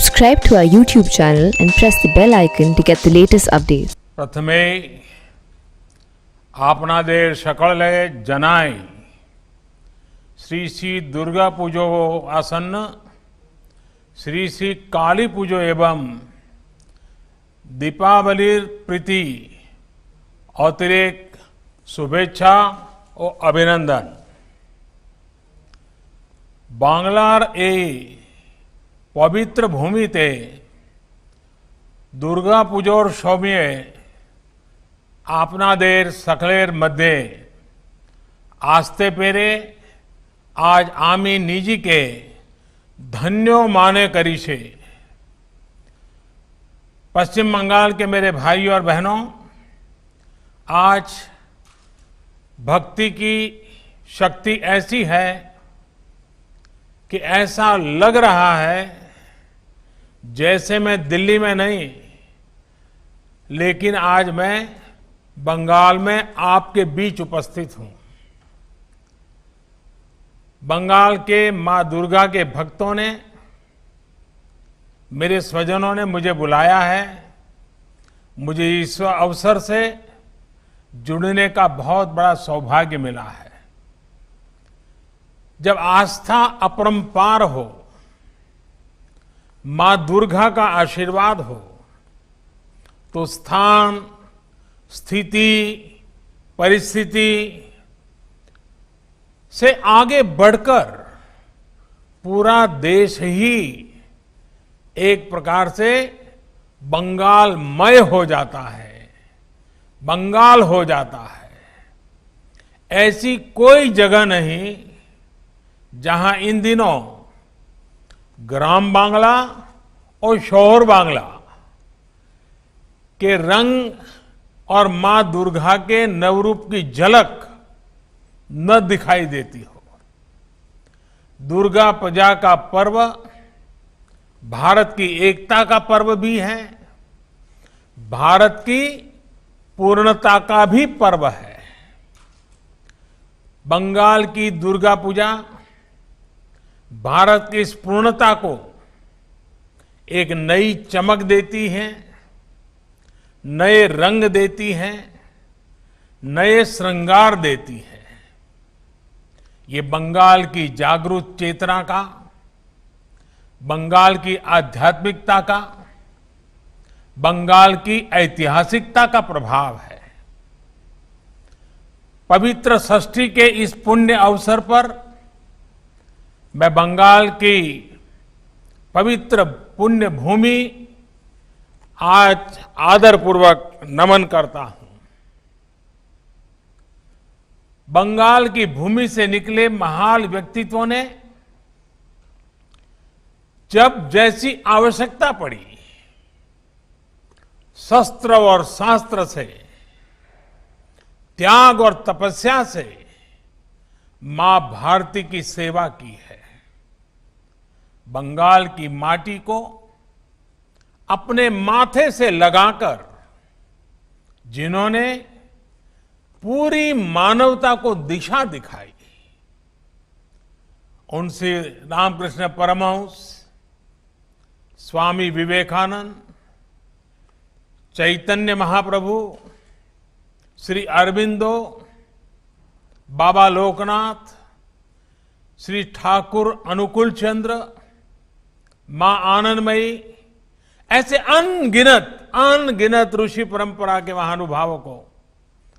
Subscribe to our YouTube channel and press the bell icon to get the latest updates. प्रथमे आपनादेर सकळे जनाय श्री श्री दुर्गा पूजो आसन्न श्री श्री काली पूजो एवं दीपावलीर प्रीति अतिरेक शुभेच्छा और अभिनंदन। बांग्लार ए पवित्र भूमिते दुर्गा पूजोर सौम्य आपनादेर सकलेर मध्य आस्ते पेरे आज आमी निजी के धन्यो माने करी छे। पश्चिम बंगाल के मेरे भाइयों और बहनों, आज भक्ति की शक्ति ऐसी है कि ऐसा लग रहा है जैसे मैं दिल्ली में नहीं, लेकिन आज मैं बंगाल में आपके बीच उपस्थित हूं। बंगाल के मां दुर्गा के भक्तों ने, मेरे स्वजनों ने मुझे बुलाया है। मुझे इस अवसर से जुड़ने का बहुत बड़ा सौभाग्य मिला है। जब आस्था अपरंपार हो, मां दुर्गा का आशीर्वाद हो, तो स्थान, स्थिति, परिस्थिति से आगे बढ़कर पूरा देश ही एक प्रकार से बंगालमय हो जाता है, बंगाल हो जाता है। ऐसी कोई जगह नहीं जहां इन दिनों ग्राम बांग्ला और शहर बांग्ला के रंग और मां दुर्गा के नवरूप की झलक न दिखाई देती हो। दुर्गा पूजा का पर्व भारत की एकता का पर्व भी है, भारत की पूर्णता का भी पर्व है। बंगाल की दुर्गा पूजा भारत की इस पूर्णता को एक नई चमक देती है, नए रंग देती है, नए श्रृंगार देती है। ये बंगाल की जागरूक चेतना का, बंगाल की आध्यात्मिकता का, बंगाल की ऐतिहासिकता का प्रभाव है। पवित्र षष्ठी के इस पुण्य अवसर पर मैं बंगाल की पवित्र पुण्य भूमि आज आदरपूर्वक नमन करता हूं। बंगाल की भूमि से निकले महान व्यक्तित्वों ने जब जैसी आवश्यकता पड़ी, शस्त्र और शास्त्र से, त्याग और तपस्या से मां भारती की सेवा की है। बंगाल की माटी को अपने माथे से लगाकर जिन्होंने पूरी मानवता को दिशा दिखाई, उनसे रामकृष्ण परमहंस, स्वामी विवेकानंद, चैतन्य महाप्रभु, श्री अरविंदो, बाबा लोकनाथ, श्री ठाकुर अनुकूल चंद्र, मां आनंदमयी, ऐसे अनगिनत ऋषि परंपरा के महानुभावों को,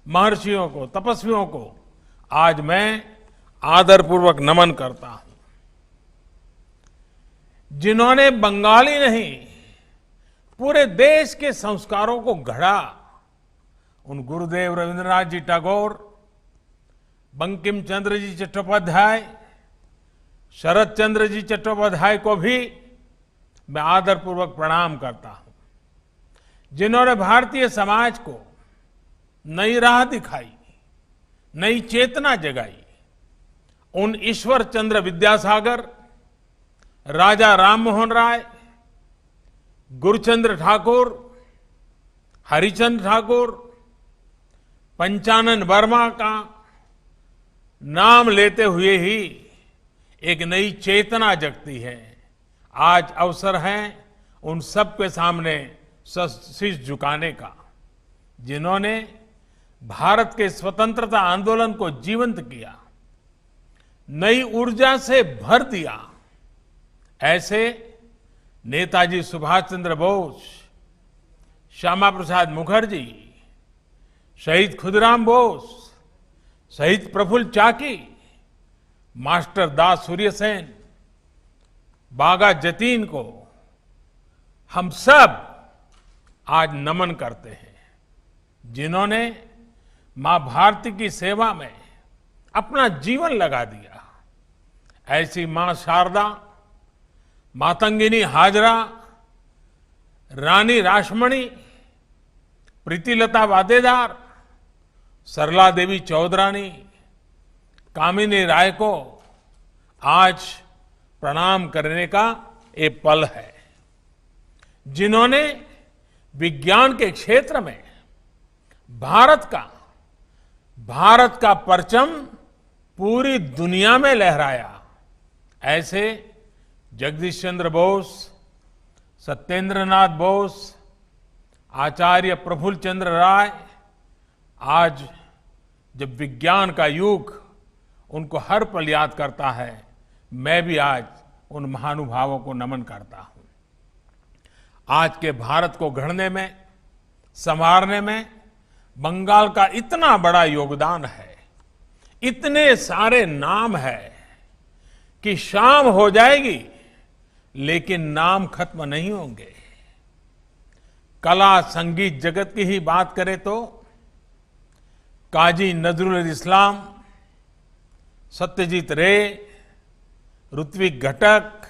महर्षियों को, तपस्वियों को आज मैं आदरपूर्वक नमन करता हूं, जिन्होंने बंगाली नहीं पूरे देश के संस्कारों को गढ़ा। उन गुरुदेव रविंद्रनाथ जी टैगोर, बंकिम चंद्र जी चट्टोपाध्याय, शरद चंद्र जी चट्टोपाध्याय को भी मैं आदरपूर्वक प्रणाम करता हूं, जिन्होंने भारतीय समाज को नई राह दिखाई, नई चेतना जगाई। उन ईश्वर चंद्र विद्यासागर, राजा राममोहन राय, गुरुचंद्र ठाकुर, हरिचंद्र ठाकुर, पंचानन वर्मा का नाम लेते हुए ही एक नई चेतना जगती है। आज अवसर है उन सब के सामने शीश झुकाने का, जिन्होंने भारत के स्वतंत्रता आंदोलन को जीवंत किया, नई ऊर्जा से भर दिया। ऐसे नेताजी सुभाष चंद्र बोस, श्यामा प्रसाद मुखर्जी, शहीद खुदीराम बोस, शहीद प्रफुल्ल चाकी, मास्टर दास सूर्यसेन, बागा जतीन को हम सब आज नमन करते हैं, जिन्होंने मां भारती की सेवा में अपना जीवन लगा दिया। ऐसी मां शारदा, मातंगिनी हाजरा, रानी रासमणी, प्रीतिलता वादेदार, सरला देवी चौधरानी, कामिनी राय को आज प्रणाम करने का ये पल है, जिन्होंने विज्ञान के क्षेत्र में भारत का परचम पूरी दुनिया में लहराया। ऐसे जगदीश चंद्र बोस, सत्येंद्रनाथ बोस, आचार्य प्रफुल्ल चंद्र राय, आज जब विज्ञान का युग उनको हर पल याद करता है, मैं भी आज उन महानुभावों को नमन करता हूं। आज के भारत को गढ़ने में, संवारने में बंगाल का इतना बड़ा योगदान है, इतने सारे नाम है कि शाम हो जाएगी लेकिन नाम खत्म नहीं होंगे। कला संगीत जगत की ही बात करें तो काजी नजरुल इस्लाम, सत्यजीत रे, ऋत्विक घटक,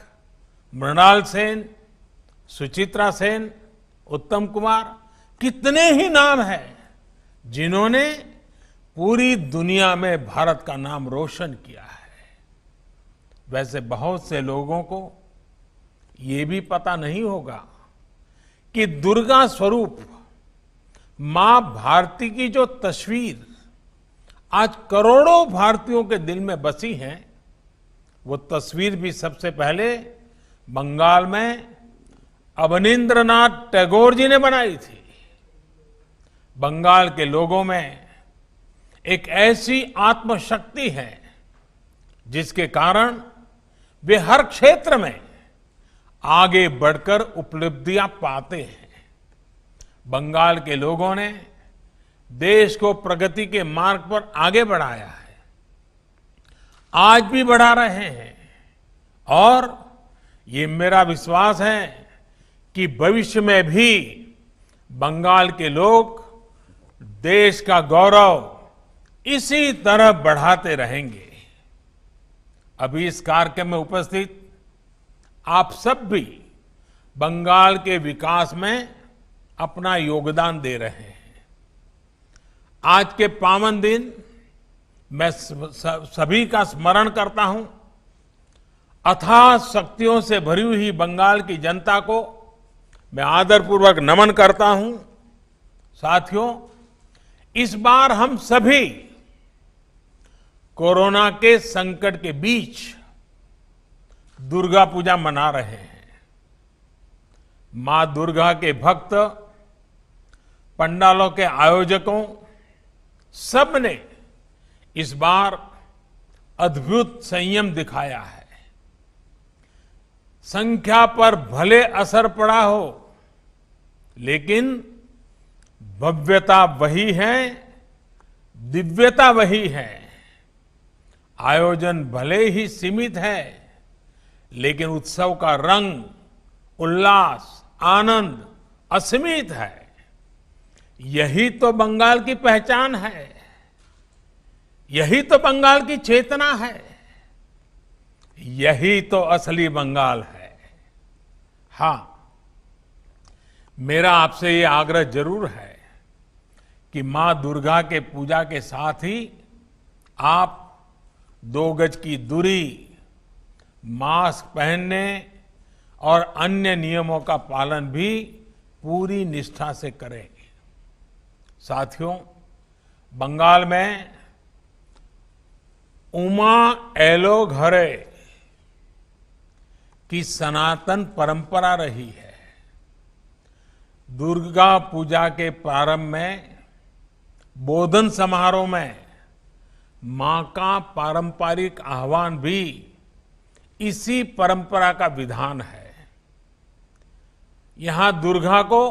मृणाल सेन, सुचित्रा सेन, उत्तम कुमार, कितने ही नाम हैं जिन्होंने पूरी दुनिया में भारत का नाम रोशन किया है। वैसे बहुत से लोगों को ये भी पता नहीं होगा कि दुर्गा स्वरूप मां भारती की जो तस्वीर आज करोड़ों भारतीयों के दिल में बसी है, वो तस्वीर भी सबसे पहले बंगाल में अवनींद्रनाथ टैगोर जी ने बनाई थी। बंगाल के लोगों में एक ऐसी आत्मशक्ति है जिसके कारण वे हर क्षेत्र में आगे बढ़कर उपलब्धियां पाते हैं। बंगाल के लोगों ने देश को प्रगति के मार्ग पर आगे बढ़ाया है, आज भी बढ़ा रहे हैं, और ये मेरा विश्वास है कि भविष्य में भी बंगाल के लोग देश का गौरव इसी तरह बढ़ाते रहेंगे। अभी इस कार्यक्रम में उपस्थित आप सब भी बंगाल के विकास में अपना योगदान दे रहे हैं। आज के पावन दिन मैं सभी का स्मरण करता हूं। अथाह शक्तियों से भरी हुई बंगाल की जनता को मैं आदरपूर्वक नमन करता हूं। साथियों, इस बार हम सभी कोरोना के संकट के बीच दुर्गा पूजा मना रहे हैं। मां दुर्गा के भक्त, पंडालों के आयोजकों, सब ने इस बार अद्भुत संयम दिखाया है। संख्या पर भले असर पड़ा हो, लेकिन भव्यता वही है, दिव्यता वही है। आयोजन भले ही सीमित है, लेकिन उत्सव का रंग, उल्लास, आनंद असीमित है। यही तो बंगाल की पहचान है, यही तो बंगाल की चेतना है, यही तो असली बंगाल है। हां, मेरा आपसे ये आग्रह जरूर है कि मां दुर्गा के पूजा के साथ ही आप 2 गज की दूरी, मास्क पहनने और अन्य नियमों का पालन भी पूरी निष्ठा से करें। साथियों, बंगाल में उमा एलो घरे की सनातन परंपरा रही है। दुर्गा पूजा के प्रारंभ में बोधन समारोह में मां का पारंपरिक आह्वान भी इसी परंपरा का विधान है। यहां दुर्गा को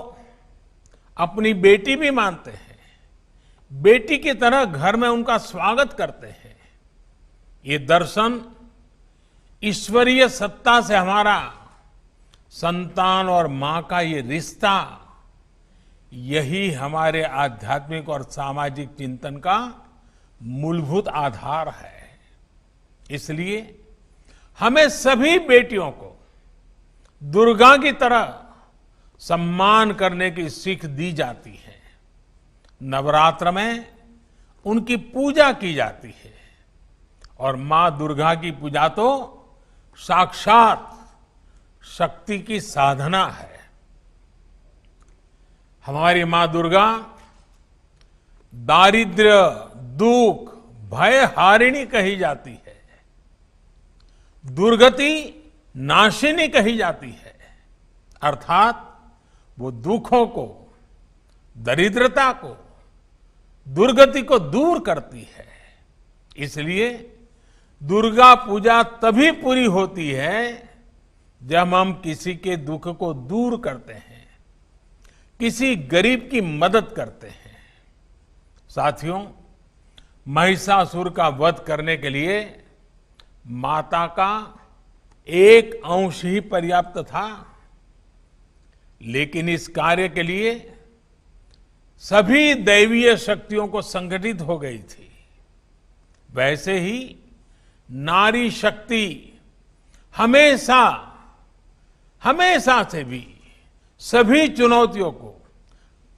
अपनी बेटी भी मानते हैं, बेटी की तरह घर में उनका स्वागत करते हैं। ये दर्शन ईश्वरीय सत्ता से हमारा संतान और मां का ये रिश्ता, यही हमारे आध्यात्मिक और सामाजिक चिंतन का मूलभूत आधार है। इसलिए हमें सभी बेटियों को दुर्गा की तरह सम्मान करने की सीख दी जाती है। नवरात्र में उनकी पूजा की जाती है और मां दुर्गा की पूजा तो साक्षात शक्ति की साधना है। हमारी मां दुर्गा दारिद्र्य, दुख, भय हारिणी कही जाती है, दुर्गति नाशिनी कही जाती है। अर्थात वो दुखों को, दरिद्रता को, दुर्गति को दूर करती है। इसलिए दुर्गा पूजा तभी पूरी होती है जब हम किसी के दुख को दूर करते हैं, किसी गरीब की मदद करते हैं। साथियों, महिषासुर का वध करने के लिए माता का एक अंश ही पर्याप्त था, लेकिन इस कार्य के लिए सभी दैवीय शक्तियों को संगठित हो गई थी। वैसे ही नारी शक्ति हमेशा हमेशा से भी सभी चुनौतियों को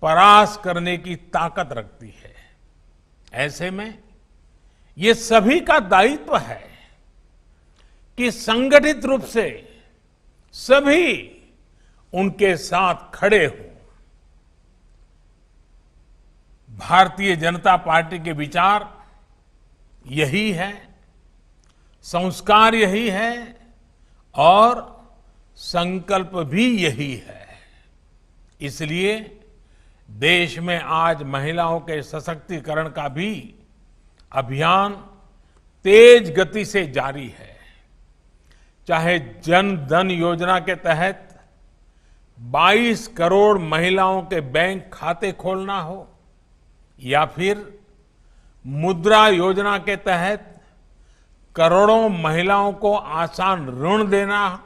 परास्त करने की ताकत रखती है। ऐसे में ये सभी का दायित्व है कि संगठित रूप से सभी उनके साथ खड़े हों। भारतीय जनता पार्टी के विचार यही है, संस्कार यही है और संकल्प भी यही है। इसलिए देश में आज महिलाओं के सशक्तिकरण का भी अभियान तेज गति से जारी है। चाहे जन धन योजना के तहत 22 करोड़ महिलाओं के बैंक खाते खोलना हो, या फिर मुद्रा योजना के तहत करोड़ों महिलाओं को आसान ऋण देना,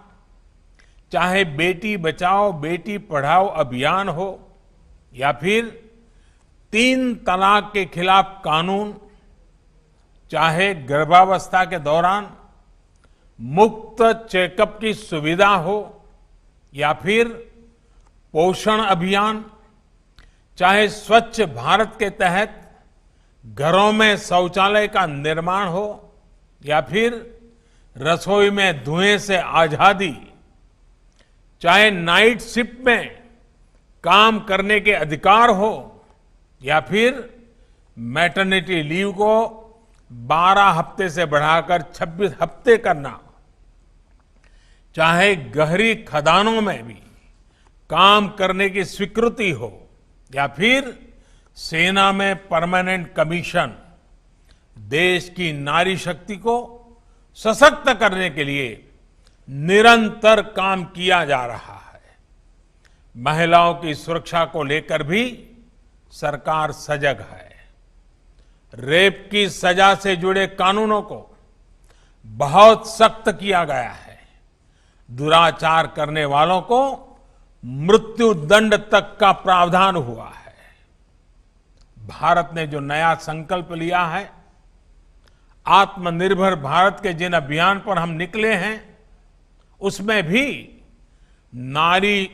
चाहे बेटी बचाओ बेटी पढ़ाओ अभियान हो, या फिर 3 तलाक के खिलाफ कानून, चाहे गर्भावस्था के दौरान मुफ्त चेकअप की सुविधा हो, या फिर पोषण अभियान, चाहे स्वच्छ भारत के तहत घरों में शौचालय का निर्माण हो, या फिर रसोई में धुएं से आजादी, चाहे नाइट शिफ्ट में काम करने के अधिकार हो, या फिर मैटरनिटी लीव को 12 हफ्ते से बढ़ाकर 26 हफ्ते करना, चाहे गहरी खदानों में भी काम करने की स्वीकृति हो, या फिर सेना में परमानेंट कमीशन, देश की नारी शक्ति को सशक्त करने के लिए निरंतर काम किया जा रहा है। महिलाओं की सुरक्षा को लेकर भी सरकार सजग है। रेप की सजा से जुड़े कानूनों को बहुत सख्त किया गया है। दुराचार करने वालों को मृत्यु दंड तक का प्रावधान हुआ है। भारत ने जो नया संकल्प लिया है, आत्मनिर्भर भारत के जिन अभियान पर हम निकले हैं, उसमें भी नारी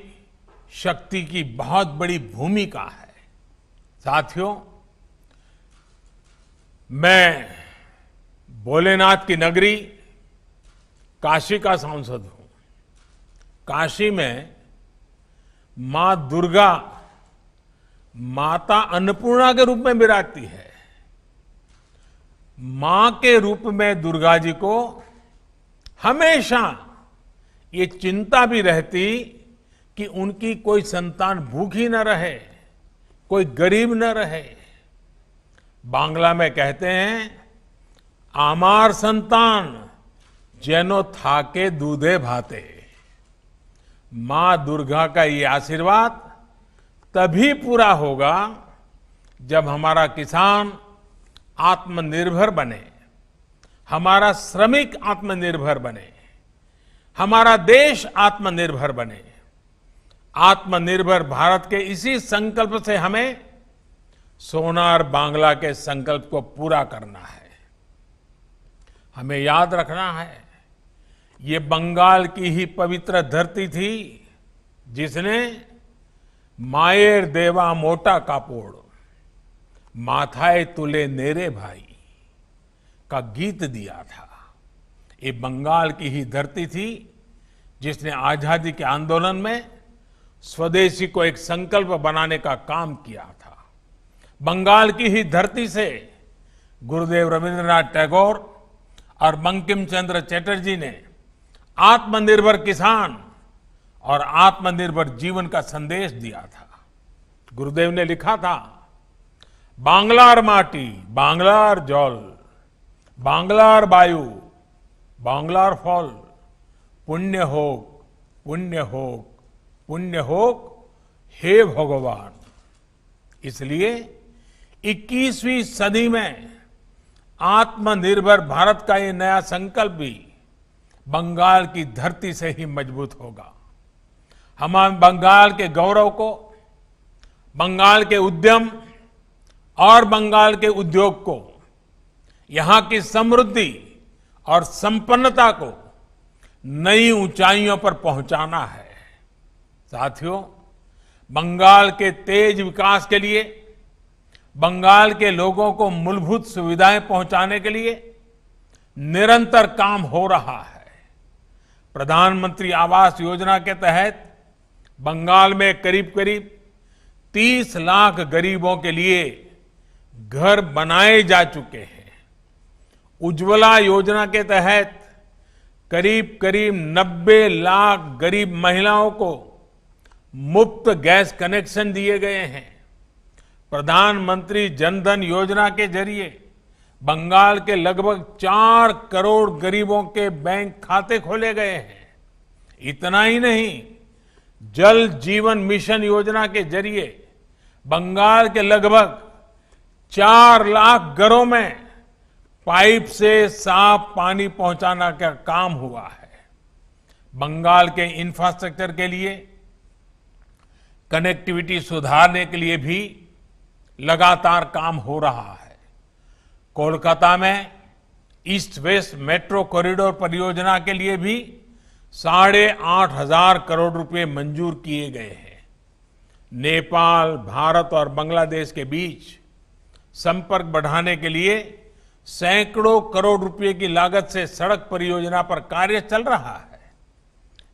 शक्ति की बहुत बड़ी भूमिका है। साथियों, मैं भोलेनाथ की नगरी काशी का सांसद हूं। काशी में मां दुर्गा माता अन्नपूर्णा के रूप में विराजती है। मां के रूप में दुर्गा जी को हमेशा ये चिंता भी रहती कि उनकी कोई संतान भूखी न रहे, कोई गरीब न रहे। बांग्ला में कहते हैं, आमार संतान जेनो थाके दूधे भाते। मां दुर्गा का ये आशीर्वाद तभी पूरा होगा जब हमारा किसान आत्मनिर्भर बने, हमारा श्रमिक आत्मनिर्भर बने, हमारा देश आत्मनिर्भर बने। आत्मनिर्भर भारत के इसी संकल्प से हमें सोनार बांग्ला के संकल्प को पूरा करना है। हमें याद रखना है, ये बंगाल की ही पवित्र धरती थी जिसने मायर देवा मोटा कापोड़ माथाए तुले नेरे भाई का गीत दिया था। ये बंगाल की ही धरती थी जिसने आजादी के आंदोलन में स्वदेशी को एक संकल्प बनाने का काम किया था। बंगाल की ही धरती से गुरुदेव रविंद्रनाथ टैगोर और बंकिम चंद्र चटर्जी ने आत्मनिर्भर किसान और आत्मनिर्भर जीवन का संदेश दिया था। गुरुदेव ने लिखा था, बांग्लार माटी बांग्लार जल, बांग्लार वायु बांग्लार फल, पुण्य होक पुण्य होक पुण्य होक हे भगवान। इसलिए 21वीं सदी में आत्मनिर्भर भारत का ये नया संकल्प भी बंगाल की धरती से ही मजबूत होगा। हम बंगाल के गौरव को, बंगाल के उद्यम और बंगाल के उद्योग को, यहां की समृद्धि और संपन्नता को नई ऊंचाइयों पर पहुंचाना है। साथियों, बंगाल के तेज विकास के लिए, बंगाल के लोगों को मूलभूत सुविधाएं पहुंचाने के लिए निरंतर काम हो रहा है। प्रधानमंत्री आवास योजना के तहत बंगाल में करीब करीब 30 लाख गरीबों के लिए घर बनाए जा चुके हैं। उज्ज्वला योजना के तहत करीब करीब 90 लाख गरीब महिलाओं को मुफ्त गैस कनेक्शन दिए गए हैं। प्रधानमंत्री जनधन योजना के जरिए बंगाल के लगभग 4 करोड़ गरीबों के बैंक खाते खोले गए हैं। इतना ही नहीं, जल जीवन मिशन योजना के जरिए बंगाल के लगभग 4 लाख घरों में पाइप से साफ पानी पहुंचाना का काम हुआ है। बंगाल के इंफ्रास्ट्रक्चर के लिए, कनेक्टिविटी सुधारने के लिए भी लगातार काम हो रहा है। कोलकाता में ईस्ट वेस्ट मेट्रो कॉरिडोर परियोजना के लिए भी 8,500 करोड़ रुपए मंजूर किए गए हैं। नेपाल, भारत और बांग्लादेश के बीच संपर्क बढ़ाने के लिए सैकड़ों करोड़ रुपए की लागत से सड़क परियोजना पर कार्य चल रहा है।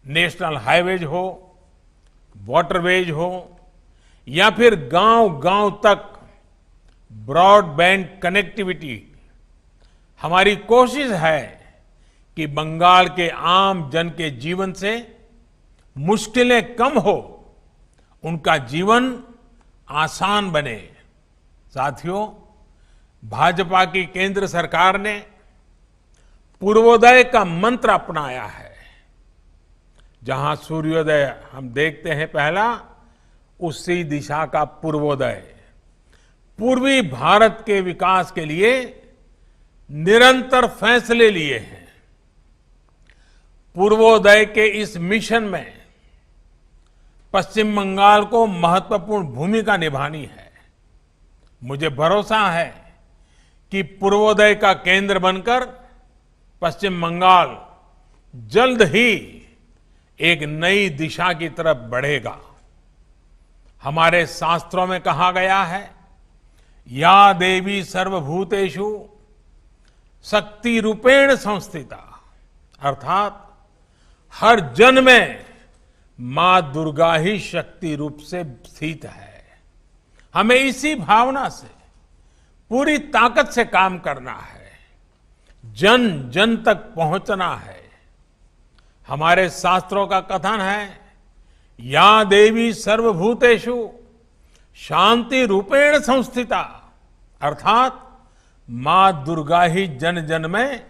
नेशनल हाईवेज हो, वाटरवेज हो या फिर गांव-गांव तक ब्रॉडबैंड कनेक्टिविटी, हमारी कोशिश है कि बंगाल के आम जन के जीवन से मुश्किलें कम हो, उनका जीवन आसान बने। साथियों, भाजपा की केंद्र सरकार ने पूर्वोदय का मंत्र अपनाया है। जहां सूर्योदय हम देखते हैं पहला, उसी दिशा का पूर्वोदय। पूर्वी भारत के विकास के लिए निरंतर फैसले लिए हैं। पूर्वोदय के इस मिशन में पश्चिम बंगाल को महत्वपूर्ण भूमिका निभानी है। मुझे भरोसा है कि पूर्वोदय का केंद्र बनकर पश्चिम बंगाल जल्द ही एक नई दिशा की तरफ बढ़ेगा। हमारे शास्त्रों में कहा गया है, या देवी सर्वभूतेषु शक्ति रूपेण संस्थिता, अर्थात हर जन में मां दुर्गा ही शक्ति रूप से स्थित है। हमें इसी भावना से पूरी ताकत से काम करना है, जन जन तक पहुंचना है। हमारे शास्त्रों का कथन है, या देवी सर्वभूतेषु शांति रूपेण संस्थिता, अर्थात मां दुर्गा ही जन जन में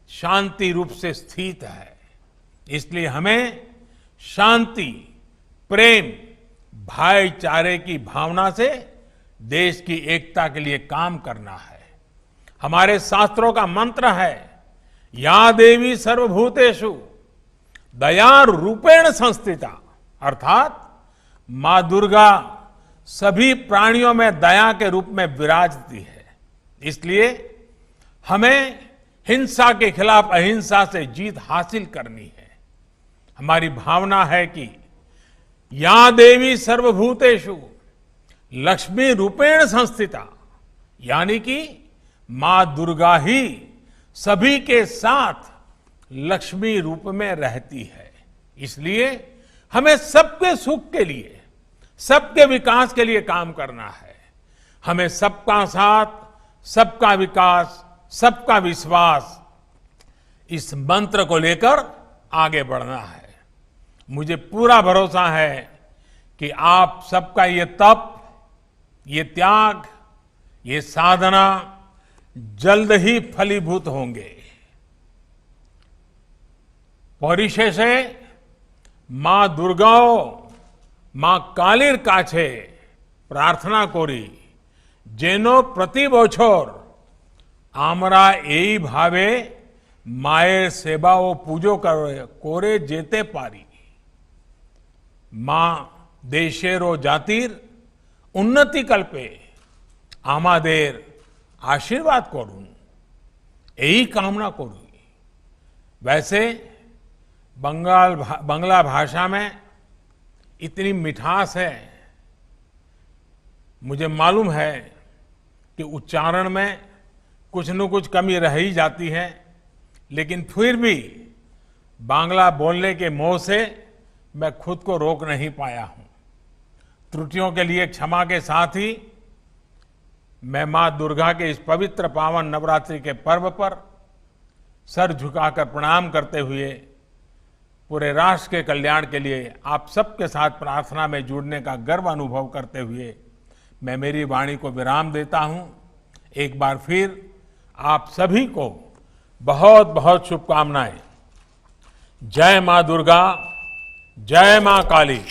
शांति रूप से स्थित है। इसलिए हमें शांति, प्रेम, भाईचारे की भावना से देश की एकता के लिए काम करना है। हमारे शास्त्रों का मंत्र है, या देवी सर्वभूतेषु दया रूपेण संस्थिता, अर्थात मां दुर्गा सभी प्राणियों में दया के रूप में विराजती है। इसलिए हमें हिंसा के खिलाफ अहिंसा से जीत हासिल करनी है। हमारी भावना है कि या देवी सर्वभूतेषु लक्ष्मी रूपेण संस्थिता, यानी कि मां दुर्गा ही सभी के साथ लक्ष्मी रूप में रहती है। इसलिए हमें सबके सुख के लिए, सबके विकास के लिए काम करना है। हमें सबका साथ, सबका विकास, सबका विश्वास, इस मंत्र को लेकर आगे बढ़ना है। मुझे पूरा भरोसा है कि आप सबका ये तप, ये त्याग, ये साधना जल्द ही फलीभूत होंगे। परिशेषे मां दुर्गाओ मां कालीर काछे प्रार्थना करी जेनो प्रति बछर आमरा एई भावे माয়ের सेवा ও পুজো করে যেতে পারি। মা দেশের ও জাতির উন্নতি কল্পে আমাদের आशीर्वाद করুন, यही कामना करूं। वैसे बंगला भाषा में इतनी मिठास है, मुझे मालूम है कि उच्चारण में कुछ न कुछ कमी रह ही जाती है, लेकिन फिर भी बांग्ला बोलने के मोह से मैं खुद को रोक नहीं पाया हूं। त्रुटियों के लिए क्षमा के साथ ही मैं मां दुर्गा के इस पवित्र पावन नवरात्रि के पर्व पर सर झुकाकर प्रणाम करते हुए पूरे राष्ट्र के कल्याण के लिए आप सबके साथ प्रार्थना में जुड़ने का गर्व अनुभव करते हुए मैं मेरी वाणी को विराम देता हूं। एक बार फिर आप सभी को बहुत बहुत शुभकामनाएं। जय मां दुर्गा, जय मां काली।